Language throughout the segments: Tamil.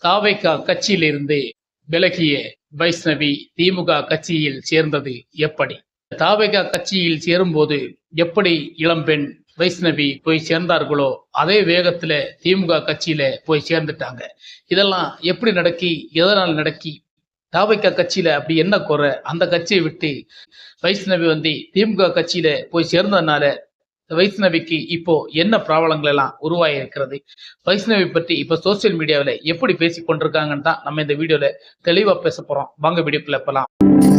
தாவேகா கட்சியிலிருந்து விலகிய வைஷ்ணவி திமுக கட்சியில் சேர்ந்தது எப்படி? தாவேகா கட்சியில் சேரும்போது எப்படி இளம்பெண் வைஷ்ணவி போய் சேர்ந்தார்களோ அதே வேகத்துல திமுக கட்சியில போய் சேர்ந்துட்டாங்க. இதெல்லாம் எப்படி நடக்கி, எதனால் நடக்கி? தாவேகா கட்சியில அப்படி என்ன குறை? அந்த கட்சியை விட்டு வைஷ்ணவி திமுக கட்சியில போய் சேர்ந்ததுனால வைஷ்ணவிக்கு இப்போ என்ன ப்ராப்ளங்கள் எல்லாம் உருவாகி இருக்கிறது? வைஷ்ணவி பற்றி இப்ப சோசியல் மீடியாவில் எப்படி பேசி கொண்டிருக்காங்கன்னு தான் நம்ம இந்த வீடியோல தெளிவா பேச போறோம். வாங்க வீடியோக்குள்ள போலாம்.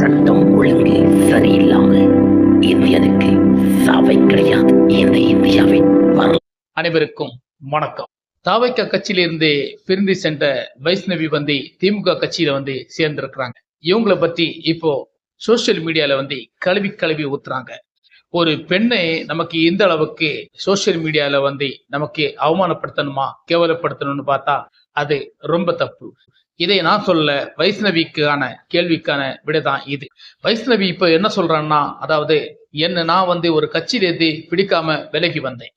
சட்டம் ஒழுங்கு சரியில்லாம இந்தியனுக்கு சாவை கிடையாது. இந்த இந்தியாவின் அனைவருக்கும் வணக்கம். தாவேகா கட்சியிலிருந்து பிரிந்து சென்ற வைஷ்ணவி திமுக கட்சியில சேர்ந்திருக்கிறாங்க. இவங்களை பற்றி இப்போ சோசியல் மீடியால கழுவி கழுவி ஊத்துறாங்க. ஒரு பெண்ணை நமக்கு இந்த அளவுக்கு சோசியல் மீடியால நமக்கு அவமானப்படுத்தணுமா, கேவலப்படுத்தணும்னு பார்த்தா அது ரொம்ப தப்பு. இதை நான் சொல்ல, வைஷ்ணவிக்கான கேள்விக்கான விடைதான் இது. வைஷ்ணவி இப்ப என்ன சொல்றான்னா, அதாவது நான் ஒரு கட்சியில பிடிக்காம விலகி வந்தேன்.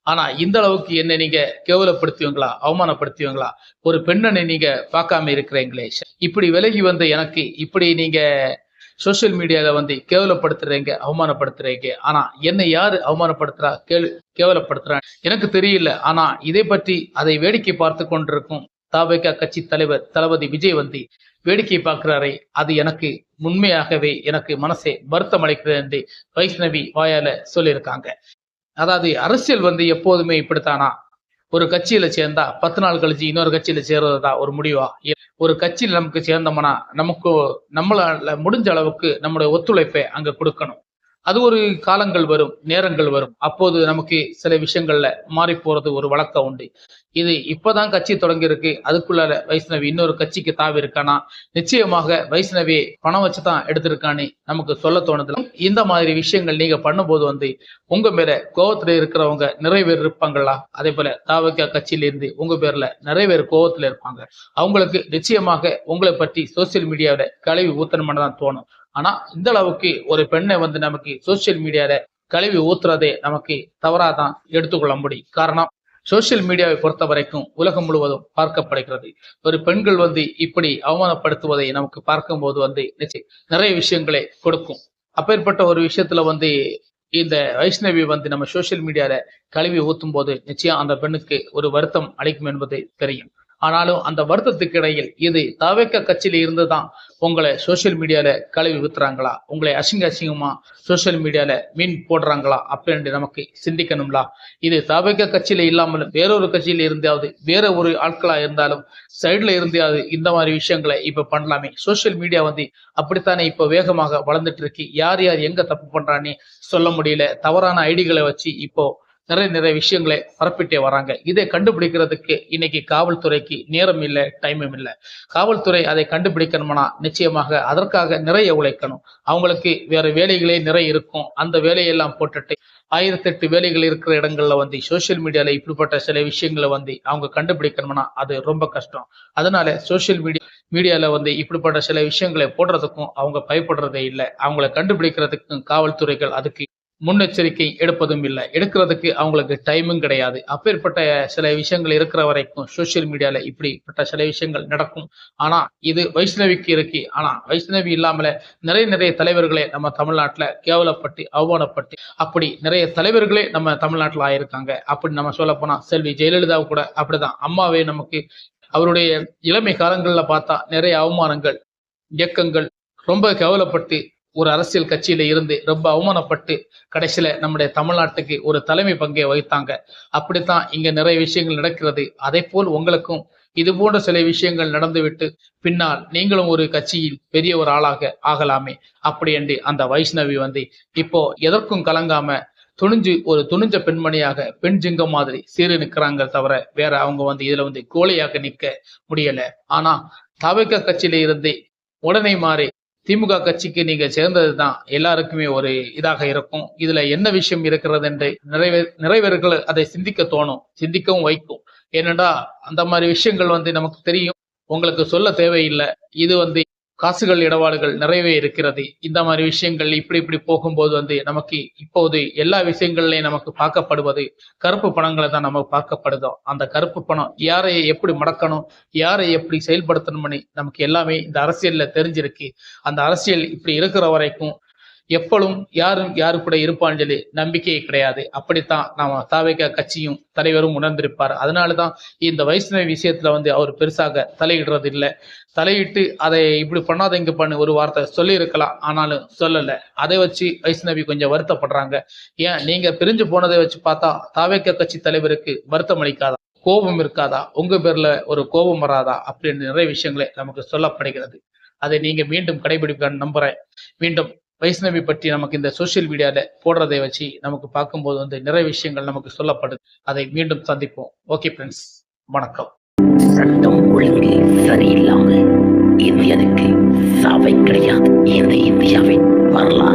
ஆனா இந்த அளவுக்கு என்ன நீங்க கேவலப்படுத்துவீங்களா, அவமானப்படுத்துவீங்களா? ஒரு பெண்ணனை நீங்க பார்க்காம இருக்கிறீங்களே, இப்படி விலகி வந்த எனக்கு இப்படி நீங்க சோசியல் மீடியால கேவலப்படுத்துறீங்க, அவமானப்படுத்துறீங்க. ஆனா என்னை யாரு அவமானப்படுத்துறா, கேவலப்படுத்துறா எனக்கு தெரியல. ஆனா இதை பற்றி அதை வேடிக்கை பார்த்து கொண்டிருக்கும் தாவேகா கட்சி தலைவர் தளபதி விஜய் வேடிக்கை பார்க்கிறாரே, அது எனக்கு உண்மையாகவே எனக்கு மனசை வருத்தம் அளிக்கிறது என்று வைஷ்ணவி வாயால சொல்லியிருக்காங்க. அதாவது அரசியல் எப்போதுமே இப்படித்தானா? ஒரு கட்சியில சேர்ந்தா 10 நாள் கழிச்சு இன்னொரு கட்சியில சேர்றதா ஒரு முடிவா? ஒரு கட்சியில் நமக்கு சேர்ந்தோம்னா நம்மளால முடிஞ்ச அளவுக்கு நம்முடைய ஒத்துழைப்பை அங்க கொடுக்கணும். அது ஒரு காலங்கள் வரும், நேரங்கள் வரும். அப்போது நமக்கு சில விஷயங்கள்ல மாறி போறது ஒரு வழக்கம் உண்டு. இது இப்பதான் கட்சி தொடங்கி இருக்கு, அதுக்குள்ளால வைஷ்ணவி இன்னொரு கட்சிக்கு தாவி இருக்கானா? நிச்சயமாக வைஷ்ணவி பணம் வச்சுதான் எடுத்திருக்கான்னு நமக்கு சொல்ல தோணுது. இந்த மாதிரி விஷயங்கள் நீங்க பண்ணும்போது உங்க மேல கோவத்துல இருக்கிறவங்க நிறைய பேர் இருப்பாங்களா? அதே போல தாவேகா கட்சியில இருந்து உங்க பேர்ல நிறைய பேர் கோவத்துல இருப்பாங்க. அவங்களுக்கு நிச்சயமாக உங்களை பற்றி சோசியல் மீடியாவில கழுவி ஊத்தணும்னு தான் தோணும். ஆனா இந்த அளவுக்கு ஒரு பெண்ணை நமக்கு சோசியல் மீடியால கழுவி ஊத்துறதே நமக்கு தவறாதான் எடுத்துக்கொள்ள முடியும். காரணம், சோசியல் மீடியாவை பொறுத்த வரைக்கும் உலகம் முழுவதும் பார்க்கப்படுகிறது. ஒரு பெண்கள் இப்படி அவமானப்படுத்துவதை நமக்கு பார்க்கும்போது நிறைய விஷயங்களை கொடுக்கும். அப்பேற்பட்ட ஒரு விஷயத்துல இந்த வைஷ்ணவி நம்ம சோசியல் மீடியால கழுவி ஊத்தும் போது நிச்சயம் அந்த பெண்ணுக்கு ஒரு வருத்தம் அளிக்கும் என்பது தெரியும். ஆனாலும் அந்த வருத்தத்துக்கு இடையில் இது தாவேகா கட்சியில இருந்துதான் உங்களை சோசியல் மீடியால கழுவி ஊத்துறாங்களா, உங்களை அசிங்கமா சோசியல் மீடியால மீன் போடுறாங்களா அப்படின்னு நமக்கு சிந்திக்கணும்லா? இது தாவேகா கட்சியில இல்லாமலும் வேறொரு கட்சியில இருந்தாவது, வேற ஒரு ஆட்களா இருந்தாலும் சைடுல இருந்தாவது இந்த மாதிரி விஷயங்களை இப்ப பண்ணலாமே. சோசியல் மீடியா அப்படித்தானே இப்ப வேகமாக வளர்ந்துட்டு இருக்கு. யார் யார் எங்க தப்பு பண்றான்னு சொல்ல முடியல. தவறான ஐடிகளை வச்சு இப்போ நிறைய விஷயங்களை பரப்பிட்டே வராங்க. இதை கண்டுபிடிக்கிறதுக்கு இன்னைக்கு காவல்துறைக்கு நேரம் இல்லை, டைமும் இல்லை. காவல்துறை அதை கண்டுபிடிக்கணும்னா நிச்சயமாக அதற்காக நிறைய உழைக்கணும். அவங்களுக்கு வேற வேலைகளே நிறைய இருக்கும். அந்த வேலையெல்லாம் போட்டுட்டு 1008 வேலைகள் இருக்கிற இடங்கள்ல சோசியல் மீடியால இப்படிப்பட்ட சில விஷயங்களை அவங்க கண்டுபிடிக்கணும்னா அது ரொம்ப கஷ்டம். அதனால சோசியல் மீடியால இப்படிப்பட்ட சில விஷயங்களை போடுறதுக்கும் அவங்க பயப்படுறதே இல்லை. அவங்களை கண்டுபிடிக்கிறதுக்கும் காவல்துறைகள் அதுக்கு முன்னெச்சரிக்கை எடுப்பதும் இல்லை. எடுக்கிறதுக்கு அவங்களுக்கு டைமும் கிடையாது. அப்பேற்பட்ட சில விஷயங்கள் இருக்கிற வரைக்கும் சோசியல் மீடியால இப்படிப்பட்ட சில விஷயங்கள் நடக்கும். ஆனா இது வைஷ்ணவிக்கு இருக்கு. ஆனா வைஷ்ணவி இல்லாமல நிறைய தலைவர்களே நம்ம தமிழ்நாட்டுல கேவலப்பட்டு அவமானப்பட்டு அப்படி நிறைய தலைவர்களே நம்ம தமிழ்நாட்டுல ஆயிருக்காங்க. அப்படி நம்ம சொல்ல போனா செல்வி ஜெயலலிதா கூட அப்படிதான். அம்மாவே நமக்கு அவருடைய இளமை காலங்கள்ல பார்த்தா நிறைய அவமானங்கள், இயக்கங்கள், ரொம்ப கேவலப்பட்டு ஒரு அரசியல் கட்சியில இருந்து ரொம்ப அவமானப்பட்டு கடைசியில நம்முடைய தமிழ்நாட்டுக்கு ஒரு தலைமை பங்கை வகித்தாங்க. அப்படித்தான் இங்க நிறைய விஷயங்கள் நடக்கிறது. அதே போல் உங்களுக்கும் இது போன்ற சில விஷயங்கள் நடந்துவிட்டு பின்னால் நீங்களும் ஒரு கட்சியில் பெரிய ஒரு ஆளாக ஆகலாமே அப்படி என்று அந்த வைஷ்ணவி இப்போ எதற்கும் கலங்காம துணிஞ்ச பெண்மணியாக பெண் ஜிங்கம் மாதிரி சீறு நிற்கிறாங்க தவிர வேற அவங்க இதுல கோழையாக நிற்க முடியல. ஆனா தாவேகா கட்சியில இருந்து உடனே மாறி திமுக கட்சிக்கு நீங்க சேர்ந்ததுதான் எல்லாருக்குமே ஒரு இதாக இருக்கும். இதுல என்ன விஷயம் இருக்கிறது என்று நிறைய பேர்கள் அதை சிந்திக்க தோணும், சிந்திக்கவும் வைக்கும். ஏனென்றா அந்த மாதிரி விஷயங்கள் நமக்கு தெரியும், உங்களுக்கு சொல்ல தேவையில்லை. இது காசுகள் இடபாடுகள் நிறையவே இருக்கிறது. இந்த மாதிரி விஷயங்கள் இப்படி போகும்போது நமக்கு இப்போது எல்லா விஷயங்கள்லயும் நமக்கு பார்க்கப்படுவது கருப்பு பணங்களை தான் நமக்கு பார்க்கப்படுதோ. அந்த கருப்பு பணம் யாரை எப்படி மடக்கணும், யாரை எப்படி செயல்படுத்தணும்னு நமக்கு எல்லாமே இந்த அரசியல்ல தெரிஞ்சிருக்கு. அந்த அரசியல் இப்படி இருக்கிற வரைக்கும் எப்பளும் யாரு கூட இருப்பான்னு சொல்லி நம்பிக்கையே கிடையாது. அப்படித்தான் நாம தாவேகா கட்சியும் தலைவரும் உணர்ந்திருப்பார். அதனாலதான் இந்த வைஷ்ணவி விஷயத்துல அவர் பெருசாக தலையிடுறது இல்லை. தலையிட்டு அதை இப்படி பண்ணாத இங்க பண்ணு ஒரு வார்த்தை சொல்லி இருக்கலாம், ஆனாலும் சொல்லல. அதை வச்சு வைஷ்ணவி கொஞ்சம் வருத்தப்படுறாங்க. ஏன் நீங்க பிரிஞ்சு போனதை வச்சு பார்த்தா தாவேகா கட்சி தலைவருக்கு வருத்தம் அளிக்காதா, கோபம் இருக்காதா, உங்க பேர்ல ஒரு கோபம் வராதா அப்படின்னு நிறைய விஷயங்களே நமக்கு சொல்லப்படுகிறது. அதை நீங்க மீண்டும் கடைபிடிப்பான்னு நம்புறேன். மீண்டும் வைஷ்ணவி பற்றி நமக்கு இந்த சோசியல் மீடியால போடுறதை வச்சு நமக்கு பார்க்கும்போது நிறைய விஷயங்கள் நமக்கு சொல்லப்படுது. அதை மீண்டும் சந்திப்போம். ஓகே ஃப்ரெண்ட்ஸ், வணக்கம். சட்டம் ஒழுங்கு சரியில்லாமல் இந்தியனுக்கு சாவை கிடையாது. இந்த இந்தியாவின் வரலாறு